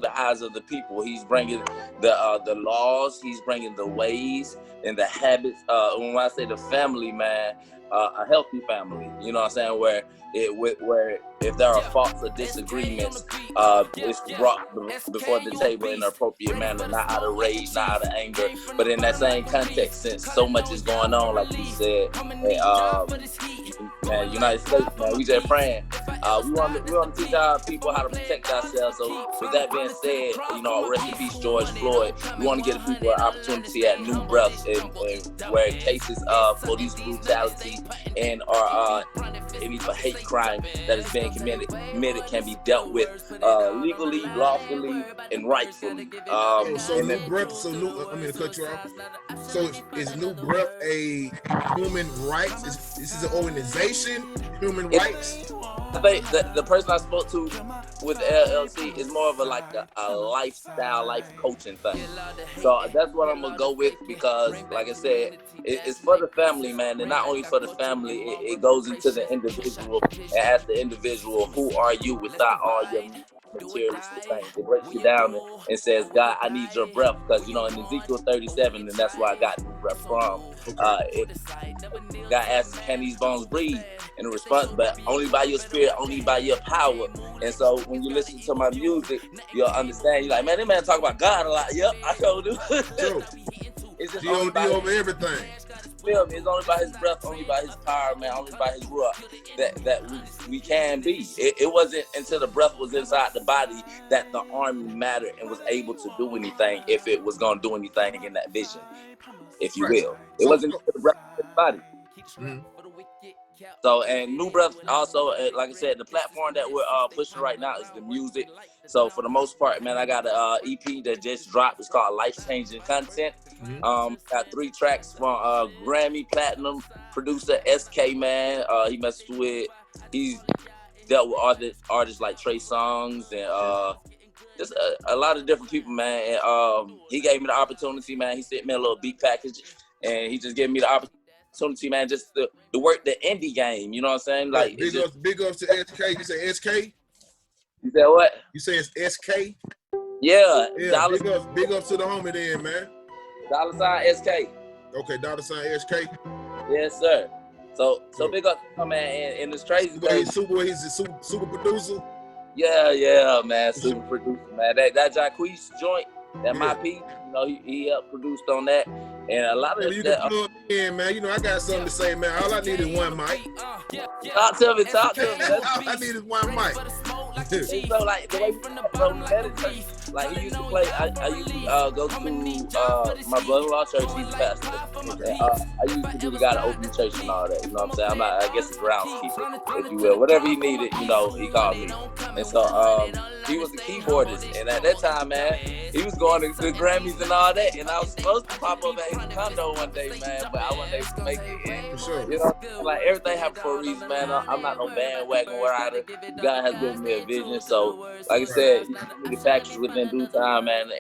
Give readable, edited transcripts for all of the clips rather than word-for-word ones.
the eyes of the people. He's bringing the laws. He's bringing the ways and the habits. When I say the family, man, a healthy family. You know what I'm saying? Where if there are faults or disagreements, it's brought before the table in an appropriate manner, not out of rage, not out of anger, but in that same context, since so much is going on, like you said, man, United States, man, we just praying. We want to teach our people how to protect ourselves. So with that being said, you know, rest in peace, George Floyd. We want to give the people an opportunity at New Breath, and where cases of police brutality and or any hate crime that is being committed can be dealt with legally, lawfully, and rightfully. New Breath. I'm going to cut you off. So is New Breath a human rights? This is an organization, human rights? I think the person I spoke to with LLC is more of a lifestyle, life coaching thing. So that's what I'm gonna go with, because, like I said, it's for the family, man, and not only for the family. It goes into the individual and asks the individual, who are you without all your materialistic things? It breaks you down and says, God, I need your breath, because in Ezekiel 37, and that's where I got New Breath from. God asks, can these bones breathe? And the response, but only by your spirit, only by your power. And so when you listen to my music, you'll understand. You're like, man, this man talk about God a lot. Yep, I told you. It's just G.O.D. over everything. Feel me? It's only by his breath, only by his power, man, only by his ruach that we can be. It wasn't until the breath was inside the body that the army mattered and was able to do anything, if it was going to do anything in that vision, if you will. It wasn't until the breath was in the body. Mm-hmm. So, and New Breath also, like I said, the platform that we're pushing right now is the music. So for the most part, man, I got an EP that just dropped. It's called Life Changing Content. Mm-hmm. Got 3 tracks from Grammy Platinum producer SK, man. He's dealt with artists like Trey Songz and just a lot of different people, man. And he gave me the opportunity, man. He sent me a little beat package, and he just gave me the opportunity, man, just to work the indie game. You know what I'm saying? Like, big ups to SK. You say SK? You said what? You say it's SK? Yeah. Big ups to the homie then, man. $ SK. Okay, $SK. Yes, sir. So big up to him, man. And it's crazy. He's a super producer. Yeah, man. Super producer, man. That Jacquees joint, that my piece, he helped produced on that. And a lot of you can plug in, man. I got something to say, man. All I need is one mic. Talk to me. All I need is one mic. So, like, the way we meditate, like, he used to play, I used to go to my brother-in-law church. He's a pastor. And, I used to be the guy to open the church and all that. You know what I'm saying? I guess a groundskeeper, if you will. Whatever he needed, he called me. And so he was the keyboardist. And at that time, man, he was going to the Grammys and all that. And I was supposed to pop up at his condo one day, man, but I wasn't able to make it. And, for sure. Like, everything happened for a reason, man. I'm not no bandwagon rider. God has given me a vision. So, like I said, the package within due time, man.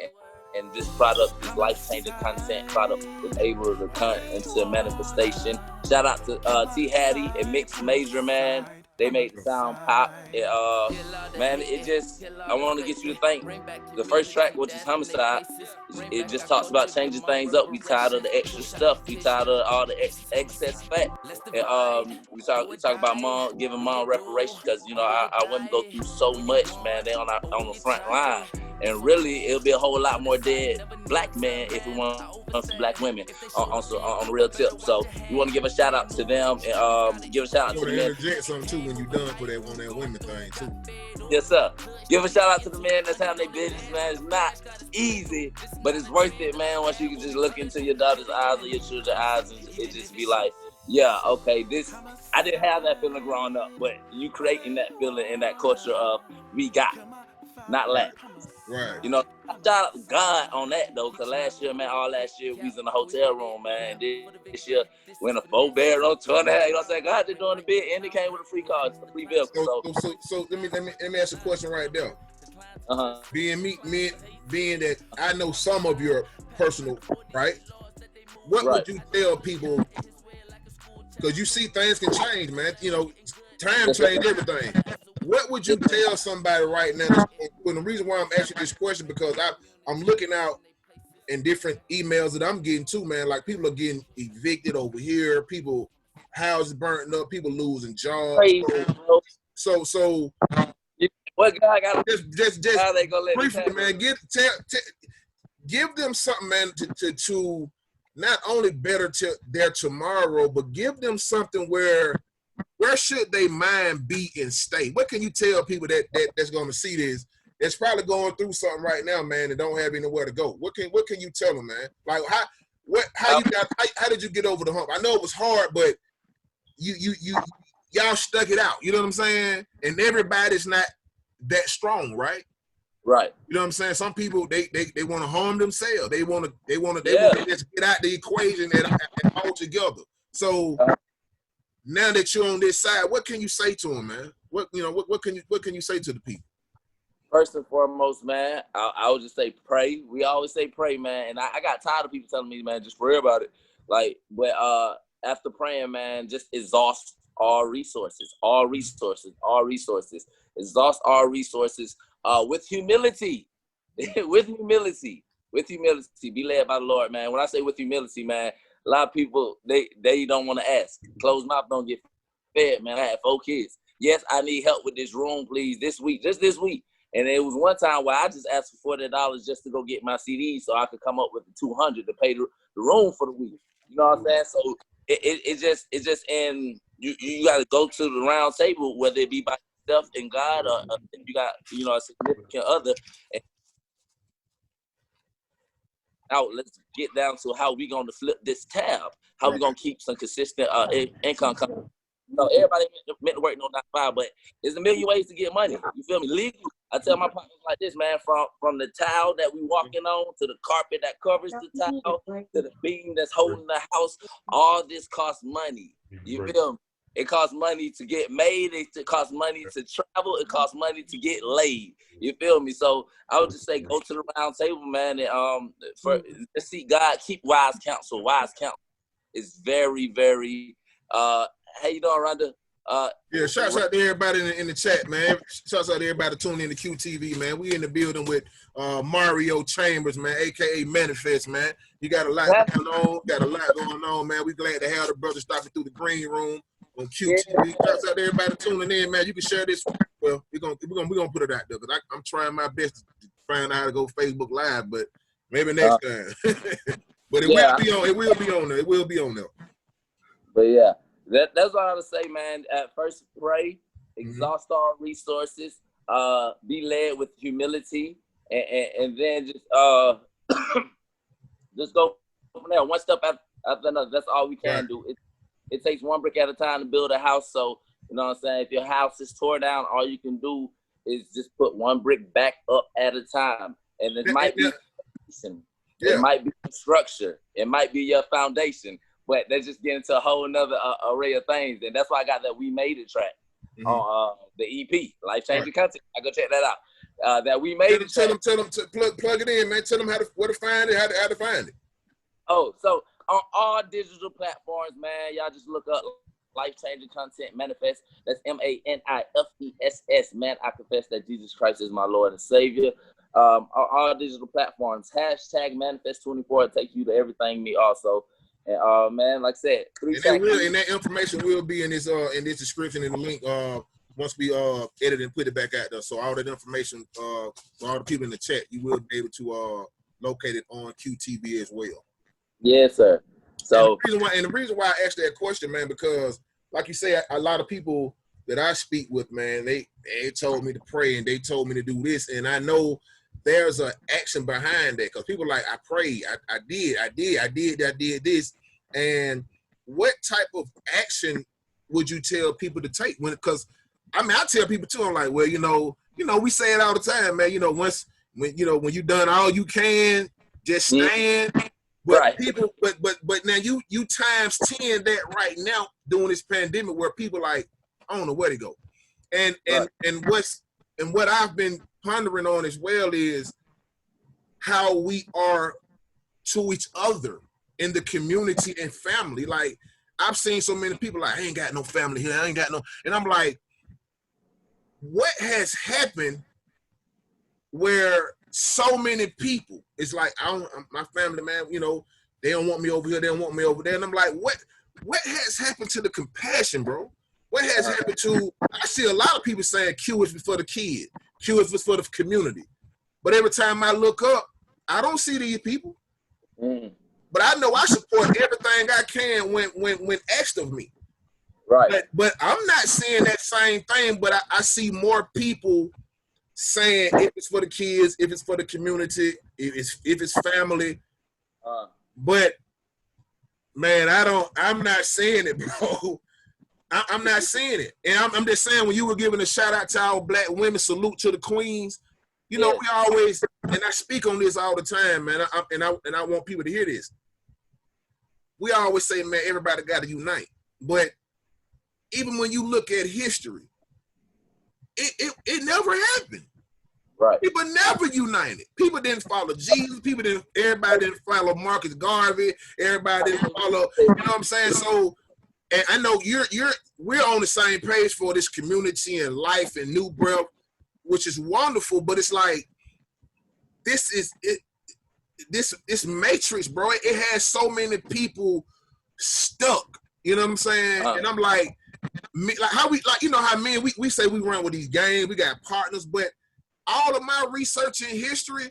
And this product, this life-changing content product, was able to come into manifestation. Shout out to T Hattie and Mix Major, man. They made the sound pop. Man, I want to get you to think. The first track, which is Homicide, it just talks about changing things up. We tired of the extra stuff. We tired of all the excess fat. And we talk about mom, giving mom reparations, because our women go through so much, man. They on the front line. And really, it'll be a whole lot more dead black men if we want some black women on the real tip. So we want to give a shout out to them and give a shout out to the men. Interject something too when you done for that on that women thing too. Yes, sir. Give a shout out to the men that's having their business, man. It's not easy, but it's worth it, man. Once you can just look into your daughter's eyes or your children's eyes, and it just be like, yeah, okay, I didn't have that feeling growing up, but you creating that feeling in that culture of we got, not lack. Right. Shout out to God on that though, because last year, we was in the hotel room, man. This year, we're in a 4-bedroom, 2.5. You know what I'm saying? God, they're doing the bid, and they came with a free car, a free vehicle. So let me ask you a question right there. Being that I know some of your personal, right? What would you tell people? Because you see things can change, man. Time change everything. What would you tell somebody right now? Well, the reason why I'm asking this question because I'm looking out in different emails that I'm getting too, man. Like people are getting evicted over here, people houses burning up, people losing jobs. Crazy, bro. So what guy got? Just how they gonna let briefly, man. Give them something, man, to not only better to their tomorrow, but give them something where should they mind be and stay? What can you tell people that's going to see this? That's probably going through something right now, man, and don't have anywhere to go. What can you tell them, man? Like how did you get over the hump? I know it was hard, but y'all stuck it out. You know what I'm saying? And everybody's not that strong, right? Right. You know what I'm saying? Some people they want to harm themselves. They want to just get out the equation and all together. So now that you're on this side, what can you say to them, man? What can you say to the people? First and foremost, man, I would just say pray. We always say pray, man. And I got tired of people telling me, man, just pray about it. Like, but after praying, man, just exhaust all resources. Exhaust all resources with humility. with humility. Be led by the Lord, man. When I say with humility, man, a lot of people, they don't want to ask. Closed mouth don't get fed, man. I had 4 kids. Yes, I need help with this room, please, this week. And it was one time where I just asked for $40 just to go get my CD so I could come up with the $200 to pay the room for the week. You know what I'm saying? So it just and you got to go to the round table, whether it be by yourself and God or if you got a significant other. And now let's get down to how we gonna flip this tab. How we gonna keep some consistent income coming. Everybody meant to work no 9 to 5, but there's a million ways to get money. You feel me? Legal. I tell my partners like this, man, from the towel that we walking on to the carpet that covers the towel to the beam that's holding the house, all this costs money. You feel me? It costs money to get made. It costs money to travel. It costs money to get laid. You feel me? So I would just say go to the round table, man, and let's see God keep wise counsel. Wise counsel is very, very how you doing, Rhonda? Yeah, shouts out to everybody in the chat, man. Shouts out to everybody tuning in to QTV, man. We in the building with Mario Chambers, man, aka Manifest, man. You got a lot going on, man. We glad to have the brother stopping through the green room on QTV. Shouts out to everybody tuning in, man. You can share this. Well, we're gonna put it out there, because I'm trying my best to find out how to go Facebook Live, but maybe next time. But it will be on there. But yeah. That's what I would say, man. At first, pray, exhaust all resources, be led with humility, and then just go from there, one step after another. That's all we can do. It takes one brick at a time to build a house. So, you know what I'm saying? If your house is torn down, all you can do is just put one brick back up at a time. And it might be it might be structure, it might be your foundation. But they just get into a whole nother array of things. And that's why I got that We Made It track on the EP, Life Changing Content. I go check that out. That We Made It track. Tell them to plug it in, man. Tell them where to find it, how to find it. Oh, so on all digital platforms, man, y'all just look up Life Changing Content Manifest. That's MANIFESS, man. I confess that Jesus Christ is my Lord and Savior. On all digital platforms, hashtag Manifest24. It takes you to everything me also. And man, like I said, and that information will be in this description in the link once we edit and put it back out there. So all that information for all the people in the chat, you will be able to locate it on QTV as well. Yes, sir. So and the reason why I asked that question, man, because like you say, a lot of people that I speak with, man, they told me to pray and they told me to do this, and I know there's an action behind that, because people are like, I prayed, I did this. And what type of action would you tell people to take? Because I tell people too, I'm like, well, we say it all the time, man. When you done all you can, just stand. But people, but now you times 10 that right now during this pandemic, where people like, I don't know where to go. And what I've been pondering on as well is how we are to each other in the community and family. Like, I've seen so many people like, I ain't got no family here, I ain't got no, and I'm like, what has happened where so many people, it's like, my family, man, you know, they don't want me over here, they don't want me over there. And I'm like, what has happened to the compassion, bro? What has happened to, I see a lot of people saying Q is for the kid, Q is for the community. But every time I look up, I don't see these people. But I know I support everything I can when asked of me. Right. But I'm not saying that same thing, but I see more people saying if it's for the kids, if it's for the community, if it's family. But man, I'm not saying it, bro. I'm not saying it. And I'm just saying, when you were giving a shout out to our black women, salute to the queens. You know, we always, and I speak on this all the time, man, and I want people to hear this. We always say, man, everybody got to unite. But even when you look at history, it never happened. Right. People never united. People didn't follow Jesus. Everybody didn't follow Marcus Garvey. Everybody didn't follow, you know what I'm saying? So, and I know we're on the same page for this community and life and new breath, which is wonderful, but it's like, this matrix, bro, it has so many people stuck. You know what I'm saying? And I'm like how we, like, you know how, man, we say we run with these games, we got partners, but all of my research in history,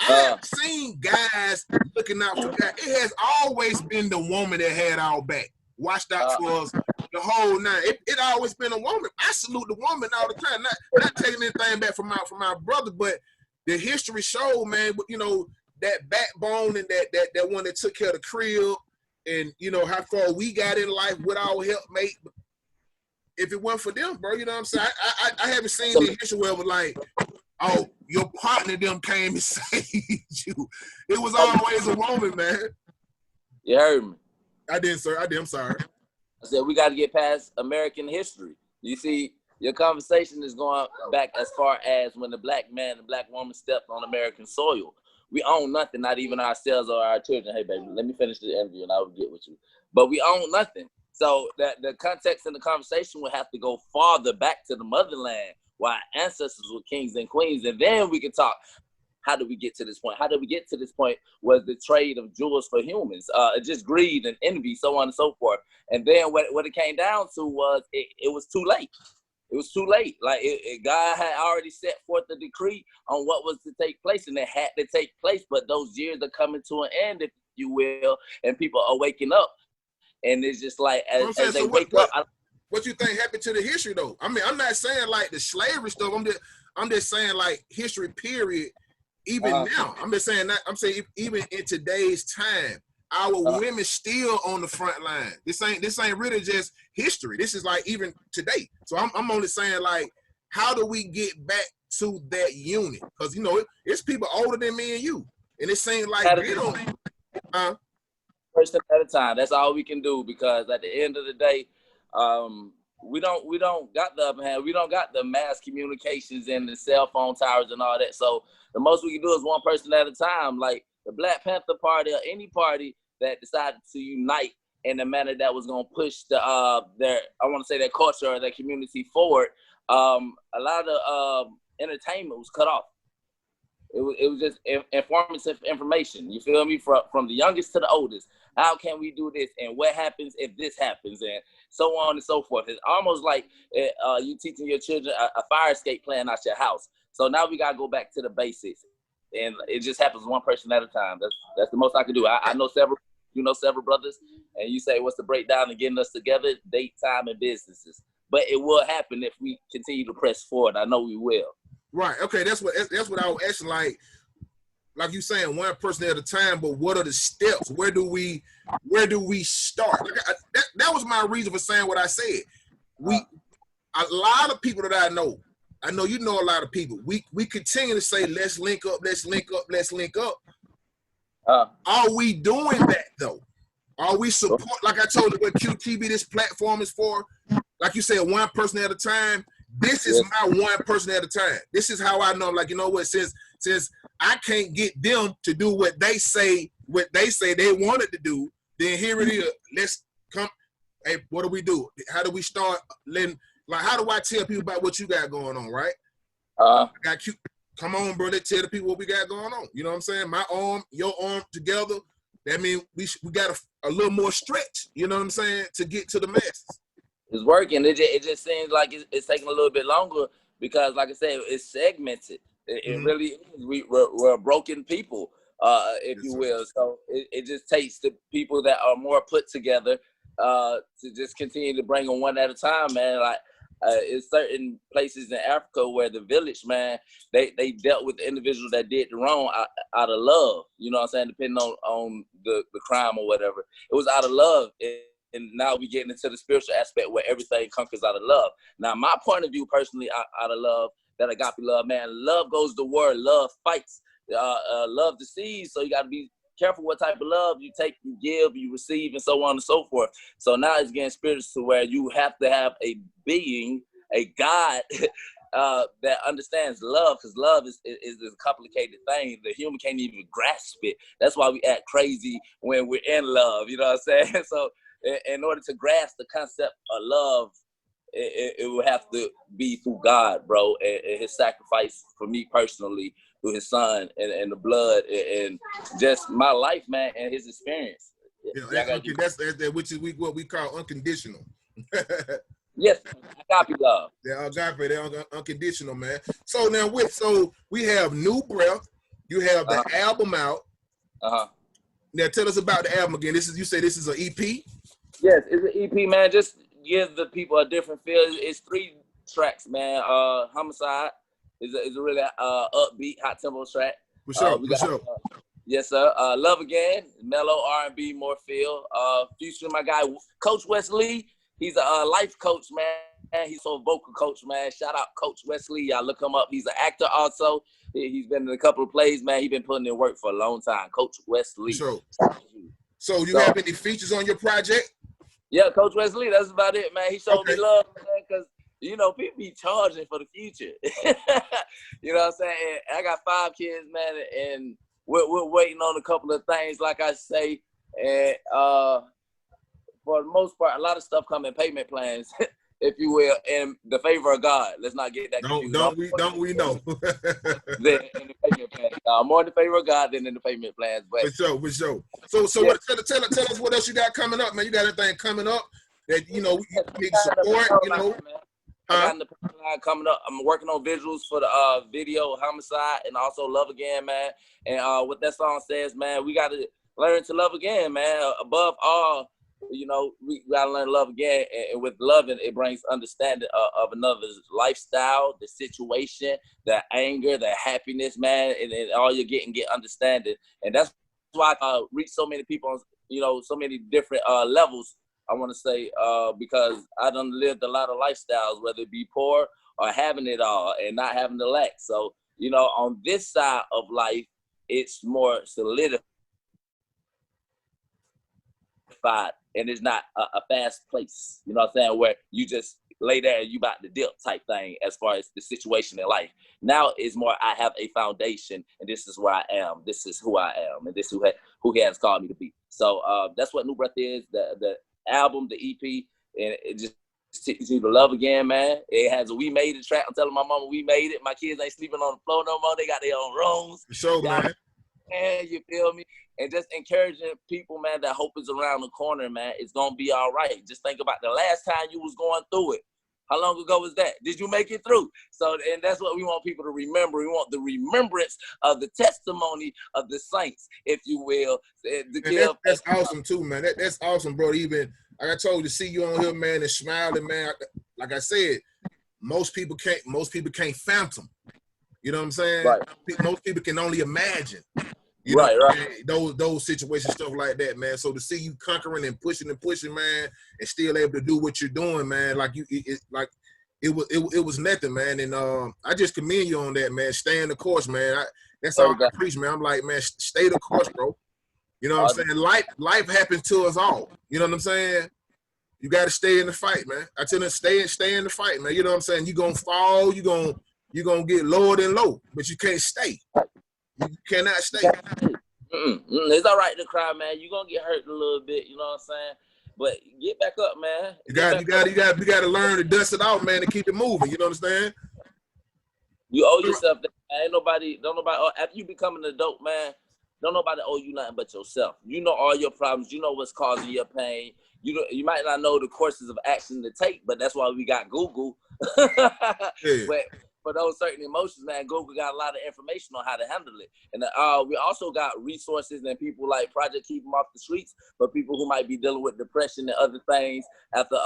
I have seen guys looking out for guys. It has always been the woman that had our back, watched out for us the whole night. It always been a woman. I salute the woman all the time. Not taking anything back from my brother, but the history showed, man, you know, that backbone and that one that took care of the crib, and you know how far we got in life with our helpmate. If it weren't for them, bro, you know what I'm saying? I haven't seen the history where it was like, oh, your partner them came and saved you. It was always a woman, man. You heard me. I did, sir. I'm sorry. I said we got to get past American history. You see, your conversation is going back as far as when the black man and black woman stepped on American soil. We own nothing, not even ourselves or our children. Hey, baby, let me finish the interview and I will get with you. But we own nothing. So that the context in the conversation will have to go farther back to the motherland, where our ancestors were kings and queens, and then we can talk. How did we get to this point? How did we get to this point? Was the trade of jewels for humans, just greed and envy, so on and so forth. And then what it came down to was it was too late. It was too late. Like God had already set forth the decree on what was to take place, and it had to take place. But those years are coming to an end, if you will, and people are waking up. And it's just like as they wake up. What you think happened to the history though? I mean, I'm not saying like the slavery stuff. I'm just saying like history period. Even now, I'm just saying that. I'm saying even in today's time, our women still on the front line. This ain't really just history. This is like even today. So I'm only saying like, how do we get back to that unit? Because you know it's people older than me and you, and it seems like they don't. Person at a time. That's all we can do, because at the end of the day, we don't got the upper hand. We don't got the mass communications and the cell phone towers and all that. So the most we can do is one person at a time. Like the Black Panther Party or any party that decided to unite in a manner that was going to push their culture or their community forward. A lot of entertainment was cut off. It was just informative information. You feel me? From the youngest to the oldest. How can we do this? And what happens if this happens? And so on and so forth. It's almost like you teaching your children a fire escape plan out your house. So now we got to go back to the basics. And it just happens one person at a time. That's the most I can do. I know several, several brothers. And you say, what's the breakdown of getting us together? Date, time, and businesses. But it will happen if we continue to press forward. I know we will. Right. Okay. That's what I was asking. Like you saying, one person at a time. But what are the steps? Where do we start? Like that was my reason for saying what I said. A lot of people that I know you know a lot of people. We continue to say let's link up, let's link up, let's link up. Are we doing that though? Are we support? Like I told you, what QTV this platform is for. Like you said, one person at a time. This is my one person at a time. This is how I know. Like, you know what? Since I can't get them to do what they say they wanted to do, then here it is. Let's come. Hey, what do we do? How do we start letting Like, how do I tell people about what you got going on, right? Uh, I got cute. Come on, bro. Let's tell the people what we got going on. You know what I'm saying? My arm, your arm together. That means we got a little more stretch. You know what I'm saying? To get to the masses. it's working. It just seems like it's taking a little bit longer because, like I said, it's segmented. It really is. We're broken people, if Yes, you sir. will. So it just takes the people that are more put together to just continue to bring them one at a time, man. Like in certain places in Africa where the village, man, they dealt with the individual that did the wrong out of love. You know what I'm saying? Depending on the crime or whatever, it was out of love. And now we getting into the spiritual aspect where everything conquers out of love. Now, my point of view personally, out of love, that agape love, man, love goes to war, love fights, love deceives. So you got to be careful what type of love you take, you give, you receive, and so on and so forth. So now it's getting spiritual to where you have to have a being, a God that understands love, because love is a complicated thing. The human can't even grasp it. That's why we act crazy when we're in love. You know what I'm saying? So in order to grasp the concept of love, it would have to be through God, bro, and his sacrifice for me personally, through his son and the blood and just my life, man, and his experience. Yeah, that's which is what we call unconditional. Yes, agape love. They're agape, they're unconditional, man. So now we have New Breath, you have the album out. Now tell us about the album again. You say this is an EP? Yes, it's an EP, man. Just give the people a different feel. It's 3 tracks, man. Homicide is a really upbeat, hot tempo track. For sure, for sure. Yes, sir. Love Again, mellow R&B, more feel. Featuring my guy, Coach Wesley. He's a life coach, man. He's a vocal coach, man. Shout out Coach Wesley. Y'all look him up. He's an actor also. He's been in a couple of plays, man. He's been putting in work for a long time. Coach Wesley. For sure. So you have any features on your project? Yeah, Coach Wesley, that's about it, man. He showed me love, man, because, you know, people be charging for the future. You know what I'm saying? And I got 5 kids, man, and we're waiting on a couple of things, like I say. And for the most part, a lot of stuff come in payment plans, if you will, and the favor of God. Let's not get that confused. Don't we know? Then in the payment plans. More in the favor of God than in the payment plans. But for sure. So yeah. Tell us what else you got coming up, man. You got anything coming up that you know you need support, you know? I got the pipeline coming up. I'm working on visuals for the video Homicide and also Love Again, man. And what that song says, man, we got to learn to love again, man. Above all, you know, we gotta learn to love again, and with loving, it brings understanding of another's lifestyle, the situation, the anger, the happiness, man, and all you're getting, get understanding, and that's why I reach so many people on, you know, so many different levels. I want to say because I done lived a lot of lifestyles, whether it be poor or having it all and not having to lack. So, you know, on this side of life, it's more solidified. And it's not a fast place, you know what I'm saying, where you just lay there and you about to dip type thing as far as the situation in life. Now it's more, I have a foundation, and this is where I am. This is who I am, and this is who he has called me to be. So that's what New Breath is, the album, the EP, and it just teaches you to love again, man. It has a We Made It track. I'm telling my mama we made it. My kids ain't sleeping on the floor no more. They got their own rooms. For sure, man. And you feel me? And just encouraging people, man, that hope is around the corner, man. It's going to be all right. Just think about the last time you was going through it. How long ago was that? Did you make it through? So, and that's what we want people to remember. We want the remembrance of the testimony of the saints, if you will. That's awesome too, man. That's awesome, bro. Even, like I told you, to see you on here, man, and smiling, man. Like I said, most people can't phantom. You know what I'm saying? Right. Most people can only imagine. You know, right. Those situations, stuff like that, man. So to see you conquering and pushing, man, and still able to do what you're doing, man, like it was nothing, man. And I just commend you on that, man. Stay in the course, man. That's all I preach, man. I'm like, man, stay the course, bro. You know what I'm saying? Life happens to us all. You know what I'm saying? You got to stay in the fight, man. I tell them, stay in the fight, man. You know what I'm saying? You're gonna fall. You're gonna get lower than low, but you can't stay. You cannot stay. It's all right to cry, man. You're going to get hurt a little bit, you know what I'm saying? But get back up, man. We got to learn to dust it out, man, and keep it moving. You know what I'm saying? You owe yourself that. Don't nobody, after you become an adult, man, don't nobody owe you nothing but yourself. You know all your problems. You know what's causing your pain. You might not know the courses of action to take, but that's why we got Google. Yeah. But for those certain emotions, man, Google got a lot of information on how to handle it. And we also got resources and people like Project Keep Them Off the Streets for people who might be dealing with depression and other things after,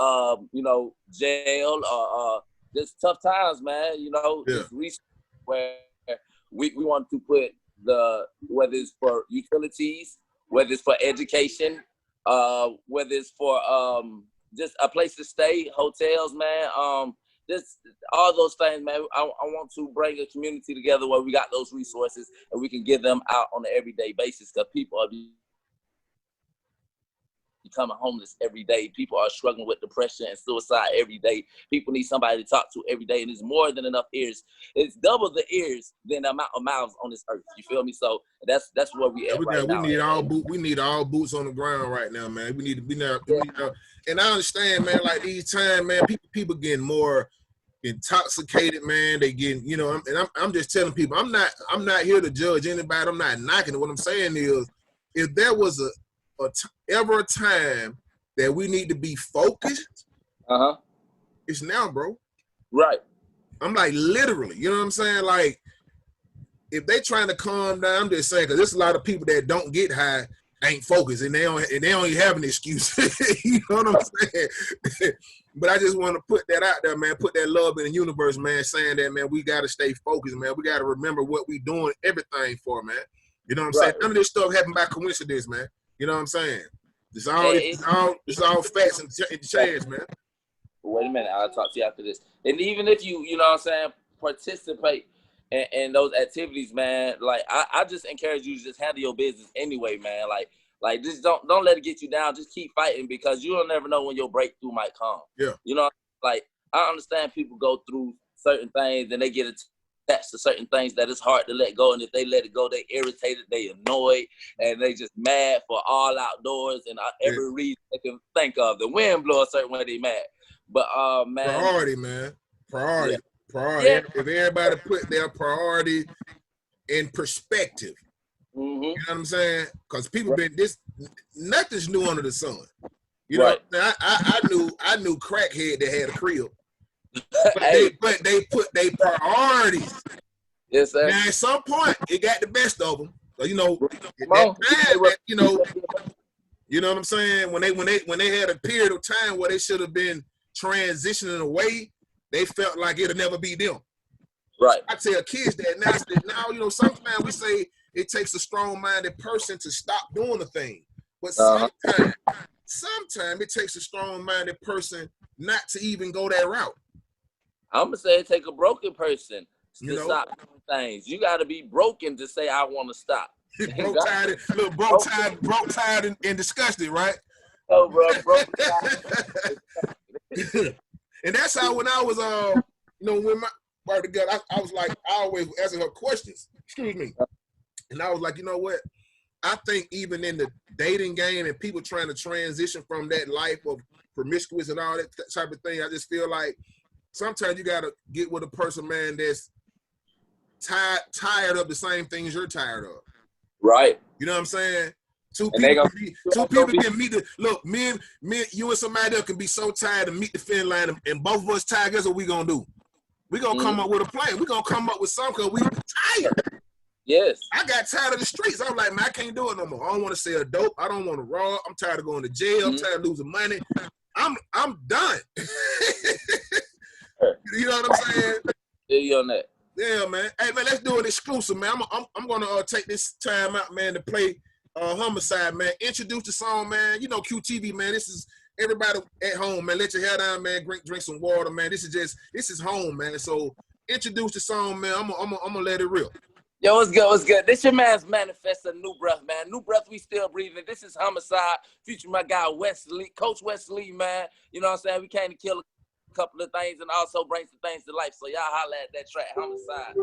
jail or just tough times, man. Just research where we want to put whether it's for utilities, whether it's for education, whether it's for just a place to stay, hotels, man. Just all those things, man. I want to bring a community together where we got those resources and we can give them out on an everyday basis, because people are becoming homeless every day. People are struggling with depression and suicide every day. People need somebody to talk to every day, and it's more than enough ears. It's double the ears than the amount of mouths on this earth. You feel me? So that's where we at right now. We need all boots on the ground right now, man. We need to be there. And I understand, man. Like these times, man, people getting more intoxicated, man. They getting, and I'm just telling people, I'm not here to judge anybody. I'm not knocking it. What I'm saying is, if there was ever a time that we need to be focused, it's now, bro. Right. I'm like, literally, you know what I'm saying? Like, if they trying to calm down, I'm just saying, because there's a lot of people that don't get high ain't focused, and they don't even have an excuse. You know what I'm saying? But I just want to put that out there, man. Put that love in the universe, man. Saying that, man, we got to stay focused, man. We got to remember what we doing everything for, man. You know what I'm saying? None of this stuff happened by coincidence, man. You know what I'm saying? It's all facts and chance, man. Wait a minute, I'll talk to you after this. And even if you know what I'm saying, participate in those activities, man, like I just encourage you to just handle your business anyway, man. Like just don't let it get you down. Just keep fighting, because you'll never know when your breakthrough might come. Yeah. Like I understand people go through certain things and they get attached to certain things that it's hard to let go. And if they let it go, they irritated, they annoyed, and they just mad for all outdoors and every reason they can think of. The wind blow a certain way, they mad. But man. Priority, man. Priority. Yeah. Priority. Yeah. If everybody put their priority in perspective. Mm-hmm. You know what I'm saying? Because people nothing's new under the sun. You know, now, I knew crackhead that had a crib. But they put their priorities. Yes, sir. Now at some point it got the best of them. So, you know what I'm saying? When they had a period of time where they should have been transitioning away, they felt like it'll never be them. Right. I tell kids that now, sometimes we say it takes a strong-minded person to stop doing a thing. But sometimes it takes a strong-minded person not to even go that route. I'm going to say it takes a broken person to stop doing things. You got to be broken to say, I want to stop. broke, tired, and disgusted, right? Oh, bro, broke. And that's how when I was, when my wife together, I was like, I always asking her questions. Excuse me. And I was like, you know what? I think even in the dating game and people trying to transition from that life of promiscuous and all that type of thing, I just feel like sometimes you got to get with a person, man, that's tired of the same things you're tired of. Right. You know what I'm saying? Two people can meet you and somebody else can be so tired to meet the fin line, and both of us tired. Guess what we gonna do? We gonna come up with a plan. We gonna come up with something because we tired. Yes. I got tired of the streets. I'm like, man, I can't do it no more. I don't want to sell dope. I don't want to rob. I'm tired of going to jail. I'm tired of losing money. I'm done. You know what I'm saying? Yeah, on that. Yeah, man. Hey, man, let's do an exclusive, man. I'm gonna take this time out, man, to play Homicide, man. Introduce the song, man. You know, QTV, man. This is everybody at home, man. Let your hair down, man. Drink some water, man. This is home, man. So introduce the song, man. I'm gonna let it rip. Yo, what's good? What's good? This your man's Manifest New Breath, man. New Breath, we still breathing. This is Homicide, featuring my guy Wesley, Coach Wesley, man. You know what I'm saying? We came to kill a couple of things and also bring some things to life. So y'all holla at that track, Homicide.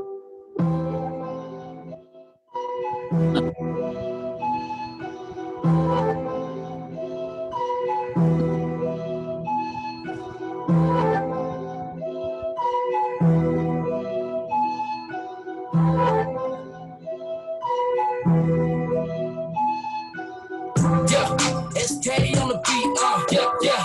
on the beat, yeah.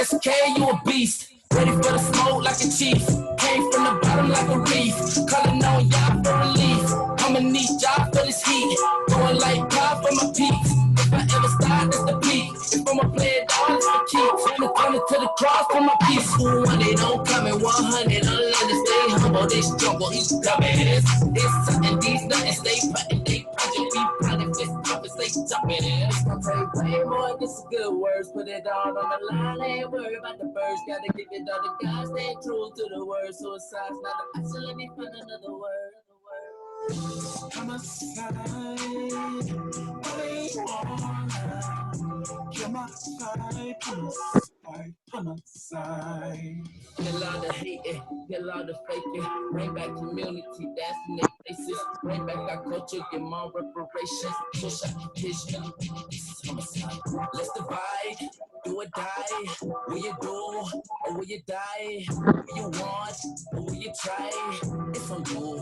SK, you a beast. Ready for the smoke like a chief. Came from the bottom like a reef. Calling on y'all for relief. I'ma need y'all for this heat. Going like God for my peaks. If I ever start, it's the peak. If I'ma play it down, it's the key. Turn it to the cross for my peace. Who want it on coming 100. Unlearn to stay humble. This jungle, each dumbass. It's something these nothing. Stay putting, they punching. We punching, fist pumping, stay jumping. It's gonna take way more. This is good words. Put it all on the line. Ain't worry about the birds. Gotta give it all the guys. Stay true to the word. Suicide's not an option. Let me find another word. I'm a side, I wanna kill my side, I'm a side. Get a lot of hating, get a lot of faking. Bring back community, that's in their places. Bring back our culture, get more reparations. Push up the vision, this is homicide. Let's divide, do or die. Will you do, or will you die? Will you want, or will you try? It's on you.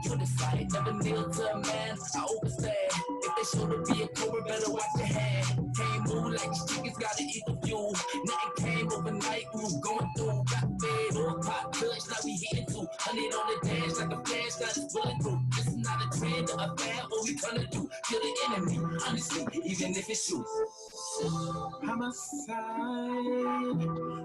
You decide, never kneel to a man. I overstand. If they show to be a cobra, better watch your hand. Can't move like these chickens gotta eat the fuel. Nothing came overnight, we was going through. Got fed or pop clutch, now we hitting 200 on the dash like a flash, got us bulletproof. This is not a trend or a fad, what we gonna do? Kill the enemy, honestly, even if it's true. I'm a side,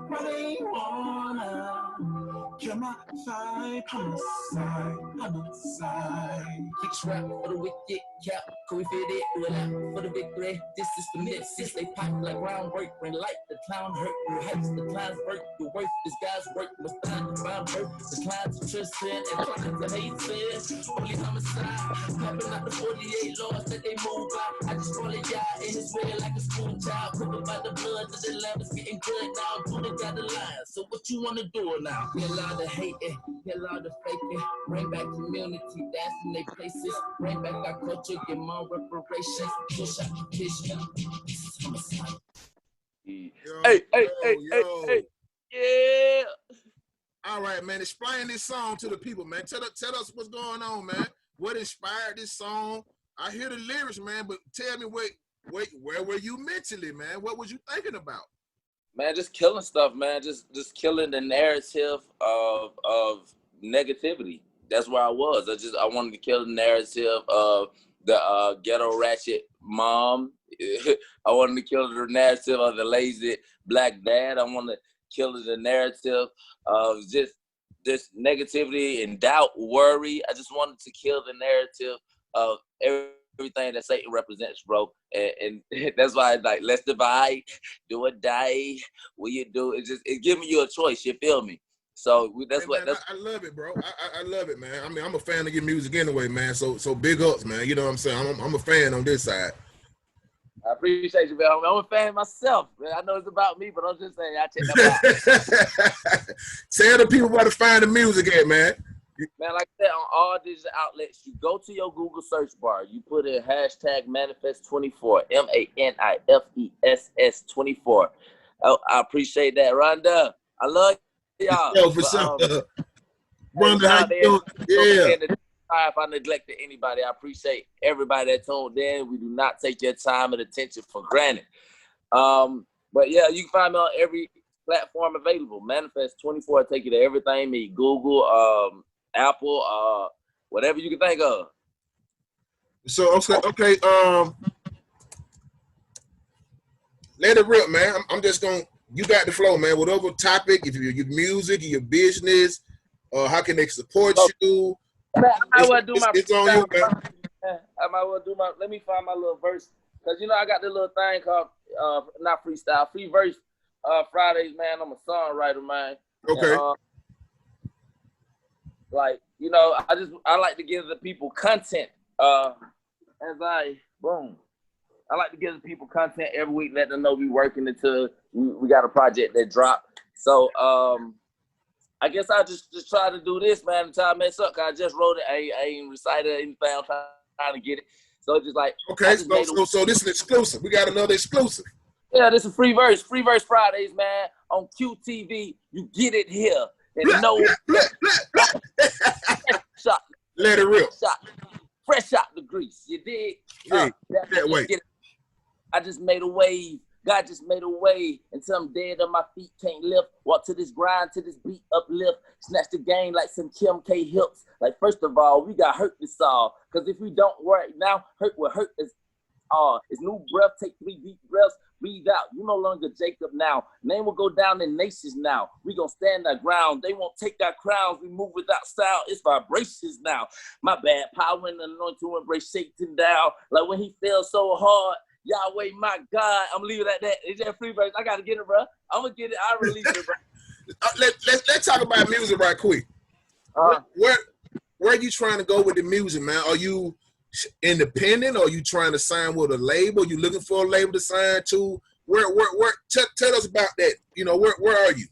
but they wanna kill my side, I'm a side, I'm a side. Kick strap for the wicked cap, can we fit it? Do it out for the victory. This is for misses, they pop like groundwork. Bring light, the clown hurt, you heights, the clowns work. Your work is God's work, must find the find birth. The clowns are trusting and clowns are hating. Only homicide, popping out the 48 laws that they move by. I just follow y'all in his way like a school child. Quick about the blood that the lamb is getting good now. Buddha got the line, so what you wanna do now? Get a lot of hating, get a lot of faking. Bring back community, that's in their places. Bring back our culture, get more reparations. Push out the vision. This is homicide. Hey, yeah. All right, man. Explain this song to the people, man. Tell us what's going on, man. What inspired this song? I hear the lyrics, man, but tell me where were you mentally, man? What was you thinking about? Man, just killing stuff, man. Just killing the narrative of negativity. That's where I was. I wanted to kill the narrative of the ghetto ratchet mom. I wanted to kill the narrative of the lazy black dad. I wanted to kill the narrative of just this negativity and doubt, worry. I just wanted to kill the narrative of everything that Satan represents, bro. And that's why it's like, let's divide, do or die. What you do, it's giving you a choice. You feel me? So that's hey, what. Man, I love it, bro. I love it, man. I mean, I'm a fan of your music anyway, man. So big ups, man. You know what I'm saying? I'm a fan on this side. I appreciate you, man. I'm a fan myself, man. I know it's about me, but I'm just saying I check that out. Tell the people where to find the music at, man. Man, like I said, on all digital outlets, you go to your Google search bar, you put in hashtag manifest24, MANIFESS 24. I appreciate that, Rhonda. I love y'all. For sure. Rhonda, how you doing? Yeah. If I neglected anybody, I appreciate everybody that tuned in. We do not take your time and attention for granted. But yeah, you can find me on every platform available. Manifest24 take you to everything. Me, Google, Apple, whatever you can think of. So okay, let it rip, man. I'm just gonna. You got the flow, man. Whatever topic, if your music, your business, how can they support you? Man, I might well do my. It's on you, man. I might well do my. Let me find my little verse, cause I got this little thing called not freestyle, free verse Fridays, man. I'm a songwriter, man. Okay. And, I like to give the people content. I like to give the people content every week, let them know we working until we got a project that drop. So I guess I just try to do this, man, until I mess up. Cause I just wrote it. I ain't recited anything. I'm trying to get it. So it's just like okay. So this is exclusive. We got another exclusive. Yeah, this is free verse Fridays, man. On QTV, you get it here. And shot. Let it rip. Fresh out the grease. You dig? Yeah, that way. I just made a wave God just made a way until I'm dead on my feet, can't lift. Walk to this grind, to this beat, uplift. Snatch the game like some Kim K hips. Like, first of all, we got hurt this all. Because if we don't work now, hurt will hurt us all. It's new breath, take 3 deep breaths, breathe out. You no longer Jacob now. Name will go down in nations now. We gonna stand our ground. They won't take our crowns. We move without sound. It's vibrations now. My bad. Power and anointing to embrace Satan down. Like when he fell so hard. Yahweh, my God. I'm leaving it at that. It's that free verse. I gotta get it, bro. I'm gonna get it. I release it, bro. Let's talk about music right quick. Where are you trying to go with the music, man? Are you independent? Or are you trying to sign with a label? You looking for a label to sign to? Where tell us about that. You know, where are you?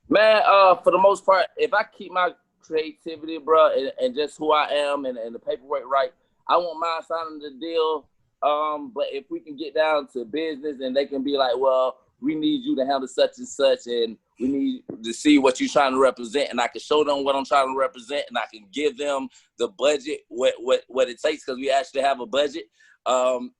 Man, for the most part, if I keep my creativity, bro, and just who I am and the paperwork right, I won't mind signing the deal. But if we can get down to business and they can be like, well, we need you to handle such and such, and we need to see what you're trying to represent, and I can show them what I'm trying to represent, and I can give them the budget, what it takes, because we actually have a budget. And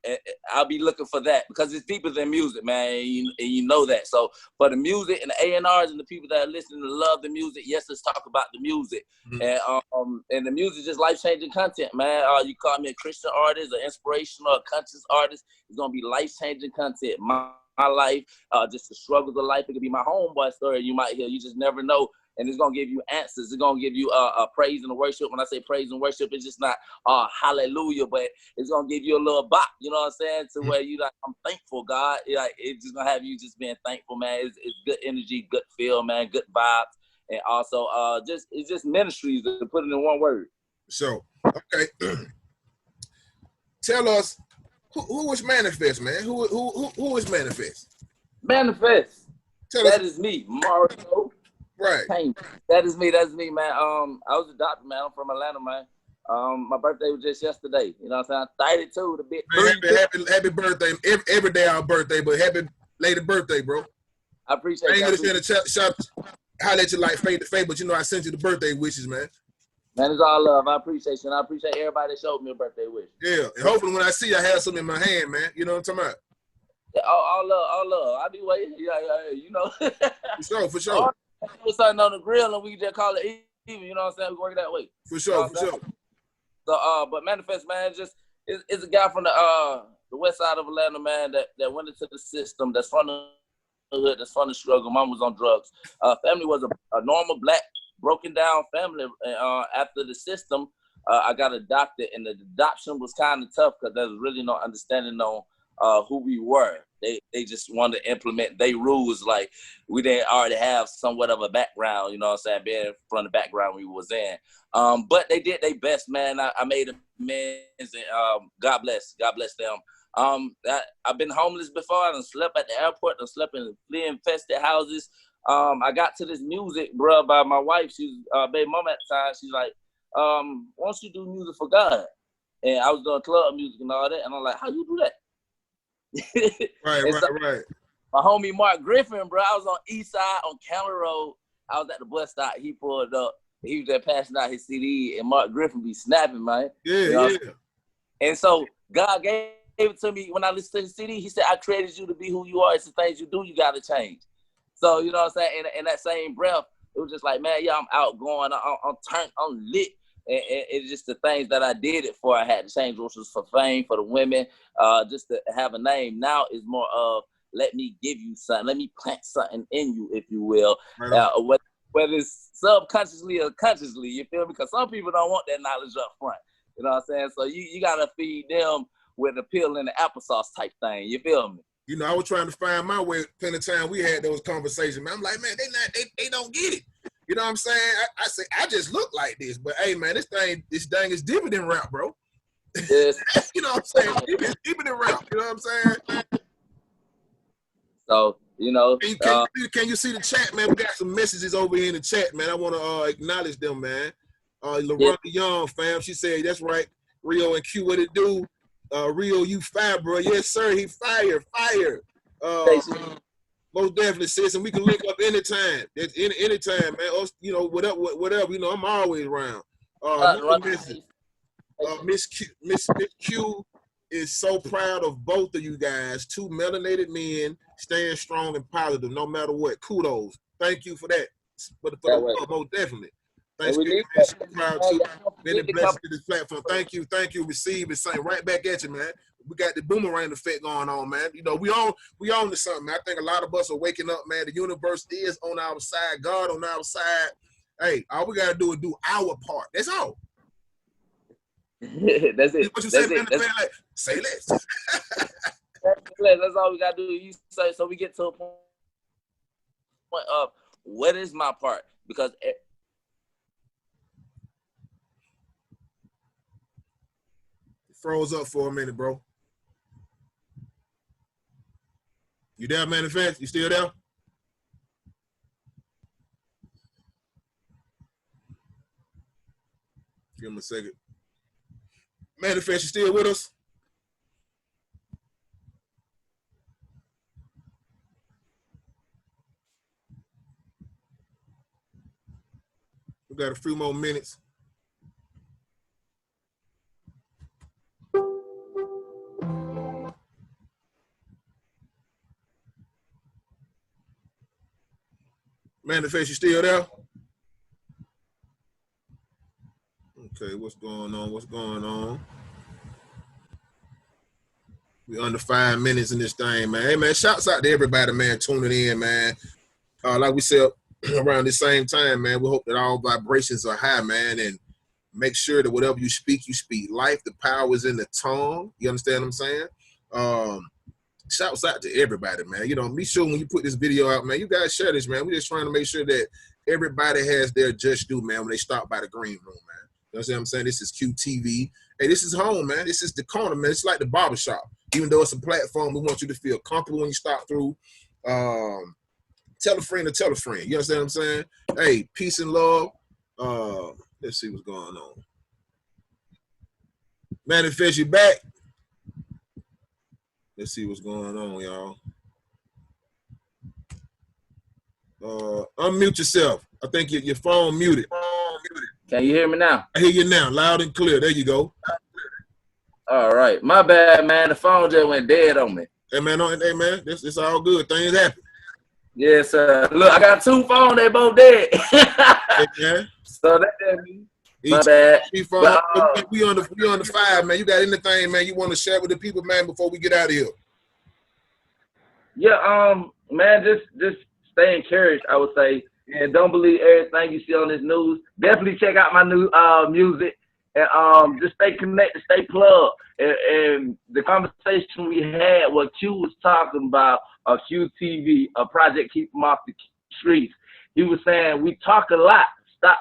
I'll be looking for that because it's deeper than music, man, and you know that. So for the music and the A&Rs and the people that are listening to love the music, yes, let's talk about the music. Mm-hmm. And the music is just life-changing content, man. You call me a Christian artist, an inspirational, a conscious artist. It's gonna be life-changing content. My life, just the struggles of life. It could be my homeboy story you might hear. You just never know. And it's going to give you answers. It's going to give you a praise and a worship. When I say praise and worship, it's just not hallelujah, but it's going to give you a little bop, you know what I'm saying? To where you like, I'm thankful, God. Like, it's just going to have you just being thankful, man. It's good energy, good feel, man, good vibes. And also, it's just ministries to put it in one word. So, okay. Tell us, who is Manifest, man? Who is Manifest? Manifest. That is me, Mario. Right. Pain. That is me, man. I was a doctor, man. I'm from Atlanta, man. My birthday was just yesterday. You know what I'm saying? 32, the big happy birthday. Every day our birthday, but happy late birthday, bro. I appreciate I ain't gonna send a shout holler at you like face to face, but you know I sent you the birthday wishes, man. Man, it's all love. I appreciate you, and I appreciate everybody that showed me a birthday wish. Yeah, and hopefully when I see you, I have something in my hand, man. You know what I'm talking about? Yeah, all love. I be waiting. Yeah, you know. For sure. Put something on the grill and we can just call it even, you know what I'm saying? We work that way. For sure. So but Manifest, man, it's a guy from the west side of Atlanta, man, that went into the system, that's from the hood, that's from the struggle. Mom was on drugs. Family was a normal black, broken down family. After the system, I got adopted, and the adoption was kind of tough because there was really no understanding on who we were. They just wanted to implement their rules, like we didn't already have somewhat of a background, you know what I'm saying, being from the background we was in. But they did their best, man. I made amends, and God bless them. I've been homeless before. I done slept at the airport. I slept in flea-infested houses. I got to this music, bro, by my wife. She's baby mama at the time. She's like, why don't you do music for God? And I was doing club music and all that. And I'm like, how you do that? Right. My homie Mark Griffin, bro, I was on East Side on Counter Road. I was at the bus stop. He pulled up. He was there passing out his CD, and Mark Griffin be snapping, man. Yeah, you know? Yeah. And so God gave it to me when I listened to his CD. He said, I created you to be who you are. It's the things you do, you got to change. So, you know what I'm saying? In that same breath, it was just like, man, yeah, I'm outgoing. I'm turned, I'm lit. And it's just the things that I did it for. I had to change, which was for fame, for the women, just to have a name. Now is more of, let me give you something. Let me plant something in you, if you will. Right. Whether it's subconsciously or consciously, you feel me? Because some people don't want that knowledge up front. You know what I'm saying? So you got to feed them with the pill and the applesauce type thing. You feel me? You know, I was trying to find my way. Plenty of time we had those conversations, man. I'm like, man, they don't get it. You know what I'm saying? I say, I just look like this, but hey, man, this thing is deeper than rap, bro. Yes. You know what I'm saying? It's deeper than rap. You know what I'm saying? So, you know. Can you see the chat, man? We got some messages over here in the chat, man. I want to acknowledge them, man. LaRonda Young, fam, she said, that's right. Rio and Q, what it do? Rio, you fire, bro. Yes, sir, he fire. Most definitely, sis, and we can link up anytime. Anytime, man. Us, you know, whatever. You know, I'm always around. Miss Q, is so proud of both of you guys, two melanated men staying strong and positive no matter what. Kudos. Thank you for that. For the love, most definitely. Thanks, man. So proud too. Many blessings to this platform. Thank you. Receive it. Same right back at you, man. We got the boomerang effect going on, man. You know, we on to something. I think a lot of us are waking up, man. The universe is on our side. God on our side. Hey, all we gotta do is do our part. That's all. That's it. What you say, man? Like, say less. That's all we gotta do. You say so. We get to a point of what is my part, because froze up for a minute, bro. You there, Manifest? You still there? Give him a second. Manifest, you still with us? We got a few more minutes. Manifest, you still there? Okay, what's going on? We under 5 minutes in this thing, man. Hey, man, shouts out to everybody, man, tuning in, man. Like we said, around the same time, man, we hope that all vibrations are high, man, and make sure that whatever you speak life. The power is in the tongue. You understand what I'm saying? Shouts out to everybody, man. You know, be sure when you put this video out, man, you guys share this, man. We're just trying to make sure that everybody has their just due, man, when they stop by the green room, man. You know what I'm saying? This is QTV. Hey, this is home, man. This is the corner, man. It's like the barbershop. Even though it's a platform, we want you to feel comfortable when you stop through. Tell a friend to tell a friend. You understand what I'm saying? Hey, peace and love. Let's see what's going on. Manifest, you back. Let's see what's going on, y'all. Unmute yourself. I think your phone muted. Can you hear me now? I hear you now, loud and clear. There you go. All right. My bad, man. The phone just went dead on me. Hey, man, it's all good. Things happen. Yes, sir. Look, I got two phones. They both dead. Hey, man. So that's me. My bad. We on the 5, man. You got anything, man, you want to share with the people, man, before we get out of here? Yeah, man, just stay encouraged, I would say. And don't believe everything you see on this news. Definitely check out my new music. And just stay connected, stay plugged. And the conversation we had, what Q was talking about, QTV, a project Keep Them Off the Streets. He was saying, we talk a lot. Stop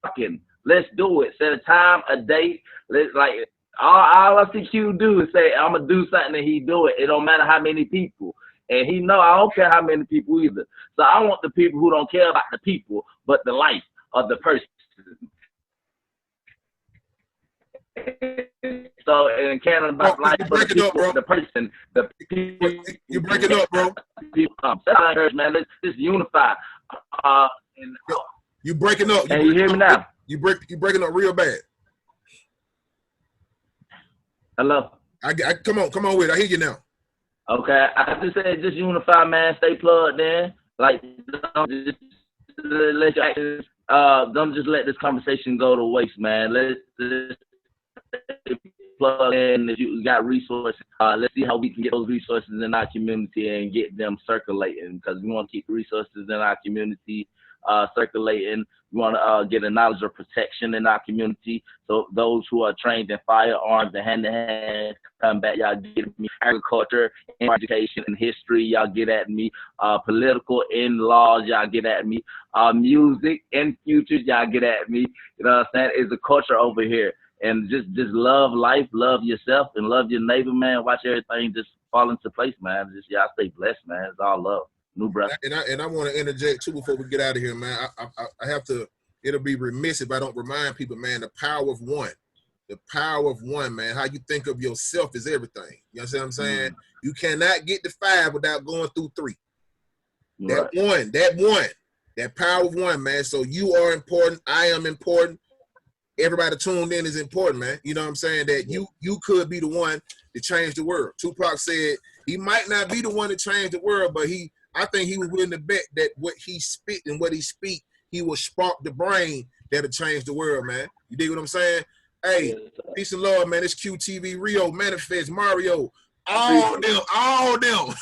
talking. Let's do it. Set a time, a date. Let's, like, all I see Q do is say, I'm going to do something, and he do it. It don't matter how many people. And he know I don't care how many people either. So I want the people who don't care about the people, but the life of the person. So in Canada, about life of the people, the person, the people. You're breaking up, bro. People, man, let's unify. You breaking up. Can you hear me now? You breaking up real bad. Hello. I come on with it. I hear you now. Okay, I just said just unify, man. Stay plugged in. Like, don't just let your actions, don't just let this conversation go to waste, man. Let's plug in. If you got resources, let's see how we can get those resources in our community and get them circulating, because we want to keep the resources in our community circulating. We want to get a knowledge of protection in our community. So those who are trained in firearms and hand-to-hand combat, y'all get at me. Agriculture, and education, and history, y'all get at me. Political and laws, y'all get at me. Music and futures, y'all get at me. You know what I'm saying? It's a culture over here. And just love life, love yourself, and love your neighbor, man. Watch everything just fall into place, man. Just y'all stay blessed, man. It's all love. New brother. And I want to interject too before we get out of here, man. I have to. It'll be remiss if I don't remind people, man, the power of one. The power of one, man. How you think of yourself is everything. You understand what I'm saying? You cannot get to 5 without going through 3. Right. That power of one, man. So you are important. I am important. everybody tuned in is important, man. You know what I'm saying? That you could be the one to change the world. Tupac said he might not be the one to change the world, but I think he was willing to bet that what he spit and what he speak, he will spark the brain that'll change the world, man. You dig what I'm saying? Hey, peace and love, man. It's QTV, Rio, Manifest, Mario, all them. All them.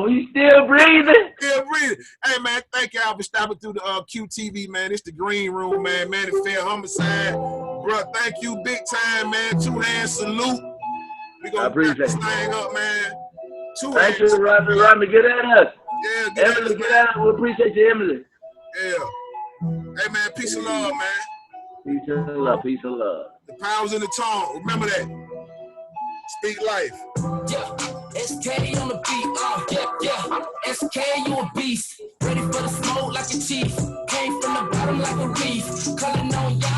We still breathing. Still breathing. Hey, man, thank y'all for stopping through the QTV, man. It's the green room, man. Manifest, Homicide. Bro, thank you big time, man. 2 hand salute. We gonna wrap this thing up, man. Thank you, Rodney. Get at us. Yeah, Emily, get at us. We appreciate you, Emily. Yeah. Hey, man, peace and love, man. Peace and love. Peace and love. The power's in the tongue. Remember that. Speak life. Yeah, SK on the beat, yeah. SK, you a beast. Ready for the smoke like a chief. Came from the bottom like a reef. Calling on y'all.